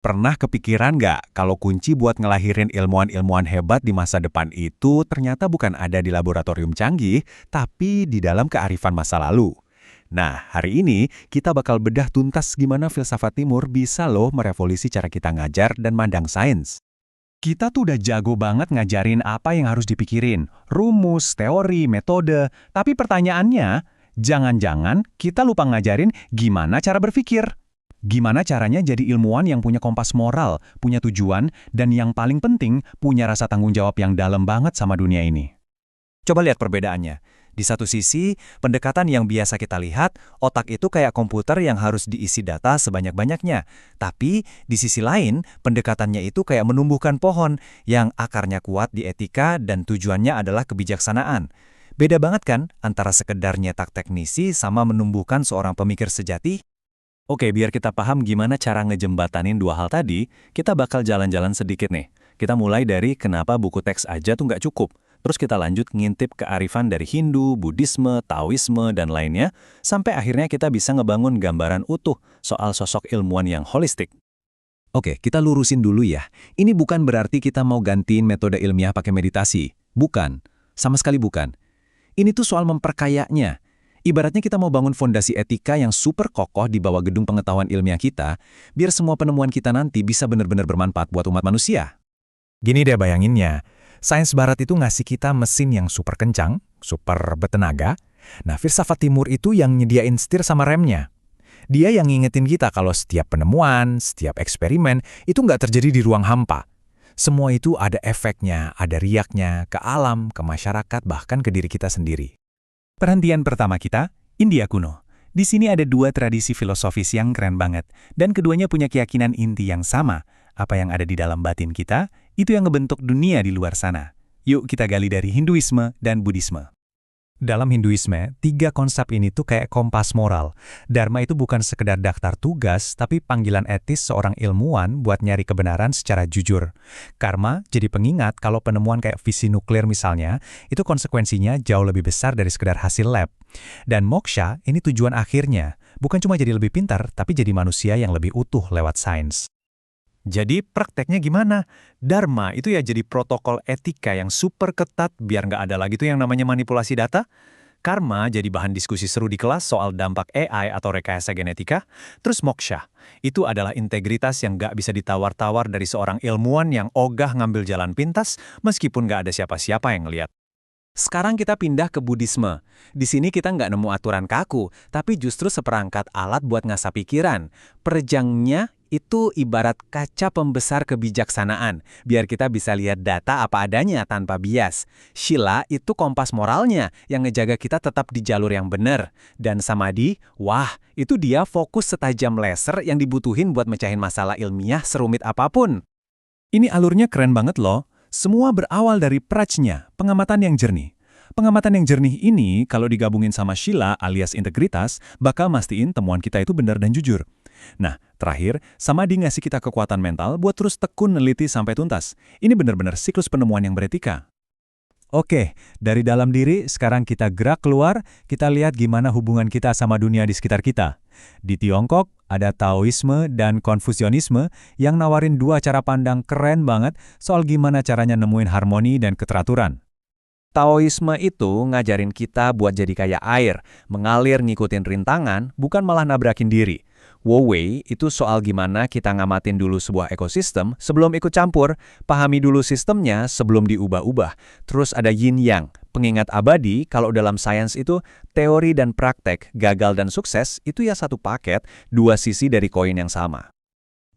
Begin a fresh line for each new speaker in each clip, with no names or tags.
Pernah kepikiran nggak kalau kunci buat ngelahirin ilmuwan-ilmuwan hebat di masa depan itu ternyata bukan ada di laboratorium canggih, tapi di dalam kearifan masa lalu? Nah, hari ini kita bakal bedah tuntas gimana filsafat timur bisa loh merevolusi cara kita ngajar dan mandang sains. Kita tuh udah jago banget ngajarin apa yang harus dipikirin, rumus, teori, metode, tapi pertanyaannya, jangan-jangan kita lupa ngajarin gimana cara berpikir. Gimana caranya jadi ilmuwan yang punya kompas moral, punya tujuan, dan yang paling penting, punya rasa tanggung jawab yang dalam banget sama dunia ini. Coba lihat perbedaannya. Di satu sisi, pendekatan yang biasa kita lihat, otak itu kayak komputer yang harus diisi data sebanyak-banyaknya. Tapi, di sisi lain, pendekatannya itu kayak menumbuhkan pohon yang akarnya kuat di etika dan tujuannya adalah kebijaksanaan. Beda banget kan antara sekedar nyetak teknisi sama menumbuhkan seorang pemikir sejati? Oke, biar kita paham gimana cara ngejembatanin dua hal tadi, kita bakal jalan-jalan sedikit nih. Kita mulai dari kenapa buku teks aja tuh nggak cukup. Terus kita lanjut ngintip kearifan dari Hindu, Buddhisme, Taoisme, dan lainnya, sampai akhirnya kita bisa ngebangun gambaran utuh soal sosok ilmuwan yang holistik. Oke, kita lurusin dulu ya. Ini bukan berarti kita mau gantiin metode ilmiah pakai meditasi. Bukan. Sama sekali bukan. Ini tuh soal memperkayanya. Ibaratnya kita mau bangun fondasi etika yang super kokoh di bawah gedung pengetahuan ilmiah kita, biar semua penemuan kita nanti bisa benar-benar bermanfaat buat umat manusia. Gini deh bayanginnya, sains barat itu ngasih kita mesin yang super kencang, super bertenaga. Nah, filsafat timur itu yang nyediain setir sama remnya. Dia yang ngingetin kita kalau setiap penemuan, setiap eksperimen, itu nggak terjadi di ruang hampa. Semua itu ada efeknya, ada riaknya, ke alam, ke masyarakat, bahkan ke diri kita sendiri. Perhentian pertama kita, India kuno. Di sini ada dua tradisi filosofis yang keren banget, dan keduanya punya keyakinan inti yang sama. Apa yang ada di dalam batin kita, itu yang ngebentuk dunia di luar sana. Yuk kita gali dari Hinduisme dan Buddhisme. Dalam Hinduisme, tiga konsep ini tuh kayak kompas moral. Dharma itu bukan sekedar daftar tugas, tapi panggilan etis seorang ilmuwan buat nyari kebenaran secara jujur. Karma jadi pengingat kalau penemuan kayak fisi nuklir misalnya, itu konsekuensinya jauh lebih besar dari sekedar hasil lab. Dan moksha ini tujuan akhirnya, bukan cuma jadi lebih pintar, tapi jadi manusia yang lebih utuh lewat sains. Jadi prakteknya gimana? Dharma itu ya jadi protokol etika yang super ketat biar nggak ada lagi tuh yang namanya manipulasi data. Karma jadi bahan diskusi seru di kelas soal dampak AI atau rekayasa genetika. Terus moksha, itu adalah integritas yang nggak bisa ditawar-tawar dari seorang ilmuwan yang ogah ngambil jalan pintas meskipun nggak ada siapa-siapa yang ngeliat. Sekarang kita pindah ke Buddhisme. Di sini kita nggak nemu aturan kaku, tapi justru seperangkat alat buat ngasah pikiran. Perjangnya itu ibarat kaca pembesar kebijaksanaan, biar kita bisa lihat data apa adanya tanpa bias. Shila itu kompas moralnya yang ngejaga kita tetap di jalur yang benar. Dan samadhi, wah, itu dia fokus setajam laser yang dibutuhin buat mecahin masalah ilmiah serumit apapun. Ini alurnya keren banget loh. Semua berawal dari prajna, pengamatan yang jernih. Pengamatan yang jernih ini, kalau digabungin sama Shila alias integritas, bakal mastiin temuan kita itu benar dan jujur. Nah, terakhir, samadhi ngasih kita kekuatan mental buat terus tekun neliti sampai tuntas. Ini benar-benar siklus penemuan yang beretika. Oke, dari dalam diri, sekarang kita gerak keluar, kita lihat gimana hubungan kita sama dunia di sekitar kita. Di Tiongkok, ada Taoisme dan Konfusianisme yang nawarin dua cara pandang keren banget soal gimana caranya nemuin harmoni dan keteraturan. Taoisme itu ngajarin kita buat jadi kayak air, mengalir ngikutin rintangan, bukan malah nabrakin diri. Wu Wei itu soal gimana kita ngamatin dulu sebuah ekosistem sebelum ikut campur, pahami dulu sistemnya sebelum diubah-ubah. Terus ada Yin Yang, pengingat abadi kalau dalam sains itu teori dan praktek, gagal dan sukses itu ya satu paket, dua sisi dari koin yang sama.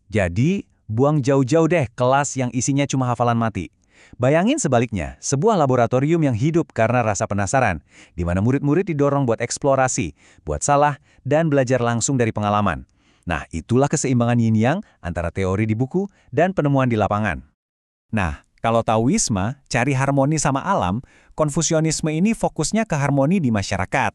Jadi, buang jauh-jauh deh kelas yang isinya cuma hafalan mati. Bayangin sebaliknya, sebuah laboratorium yang hidup karena rasa penasaran, di mana murid-murid didorong buat eksplorasi, buat salah, dan belajar langsung dari pengalaman. Nah, itulah keseimbangan yin-yang antara teori di buku dan penemuan di lapangan. Nah, kalau Taoisme cari harmoni sama alam, Konfusianisme ini fokusnya ke harmoni di masyarakat.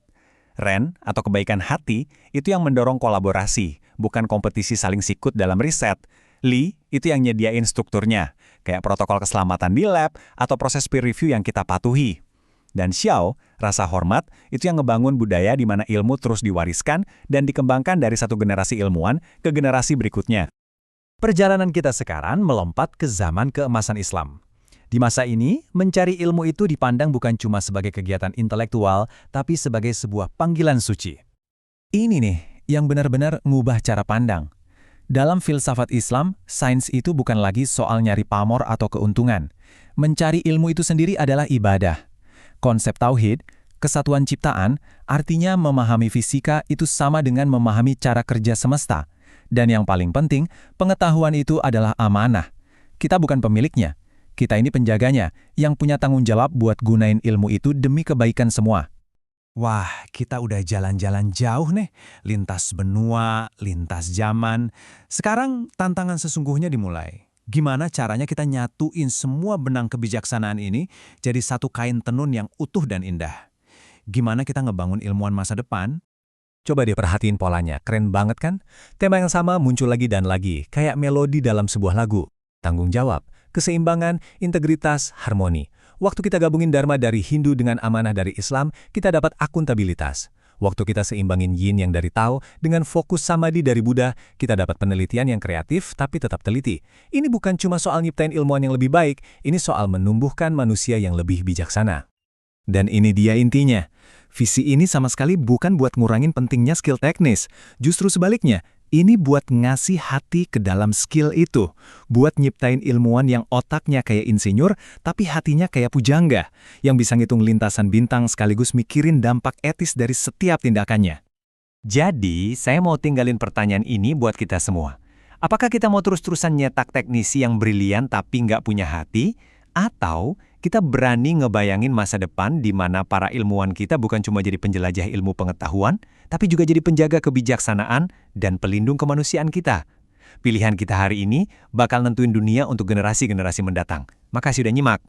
Ren, atau kebaikan hati, itu yang mendorong kolaborasi, bukan kompetisi saling sikut dalam riset. Li, itu yang nyediain strukturnya, kayak protokol keselamatan di lab atau proses peer review yang kita patuhi. Dan Xiao, rasa hormat, itu yang ngebangun budaya di mana ilmu terus diwariskan dan dikembangkan dari satu generasi ilmuwan ke generasi berikutnya.
Perjalanan kita sekarang melompat ke zaman keemasan Islam. Di masa ini, mencari ilmu itu dipandang bukan cuma sebagai kegiatan intelektual, tapi sebagai sebuah panggilan suci. Ini nih, yang benar-benar ngubah cara pandang. Dalam filsafat Islam, sains itu bukan lagi soal nyari pamor atau keuntungan. Mencari ilmu itu sendiri adalah ibadah. Konsep tauhid, kesatuan ciptaan, artinya memahami fisika itu sama dengan memahami cara kerja semesta. Dan yang paling penting, pengetahuan itu adalah amanah. Kita bukan pemiliknya. Kita ini penjaganya, yang punya tanggung jawab buat gunain ilmu itu demi kebaikan semua.
Wah, kita udah jalan-jalan jauh nih, lintas benua, lintas zaman. Sekarang tantangan sesungguhnya dimulai. Gimana caranya kita nyatuin semua benang kebijaksanaan ini jadi satu kain tenun yang utuh dan indah? Gimana kita ngebangun ilmuwan masa depan?
Coba deh perhatiin polanya, keren banget kan? Tema yang sama muncul lagi dan lagi, kayak melodi dalam sebuah lagu. Tanggung jawab, keseimbangan, integritas, harmoni. Waktu kita gabungin Dharma dari Hindu dengan amanah dari Islam, kita dapat akuntabilitas. Waktu kita seimbangin Yin yang dari Tao dengan fokus Samadhi dari Buddha, kita dapat penelitian yang kreatif tapi tetap teliti. Ini bukan cuma soal nyiptain ilmuwan yang lebih baik, ini soal menumbuhkan manusia yang lebih bijaksana. Dan ini dia intinya. Visi ini sama sekali bukan buat ngurangin pentingnya skill teknis. Justru sebaliknya, ini buat ngasih hati ke dalam skill itu. Buat nyiptain ilmuwan yang otaknya kayak insinyur, tapi hatinya kayak pujangga. Yang bisa ngitung lintasan bintang sekaligus mikirin dampak etis dari setiap tindakannya.
Jadi, saya mau tinggalin pertanyaan ini buat kita semua. Apakah kita mau terus-terusan nyetak teknisi yang brilian tapi nggak punya hati? Atau kita berani ngebayangin masa depan di mana para ilmuwan kita bukan cuma jadi penjelajah ilmu pengetahuan, tapi juga jadi penjaga kebijaksanaan dan pelindung kemanusiaan kita. Pilihan kita hari ini bakal nentuin dunia untuk generasi-generasi mendatang. Makasih udah nyimak.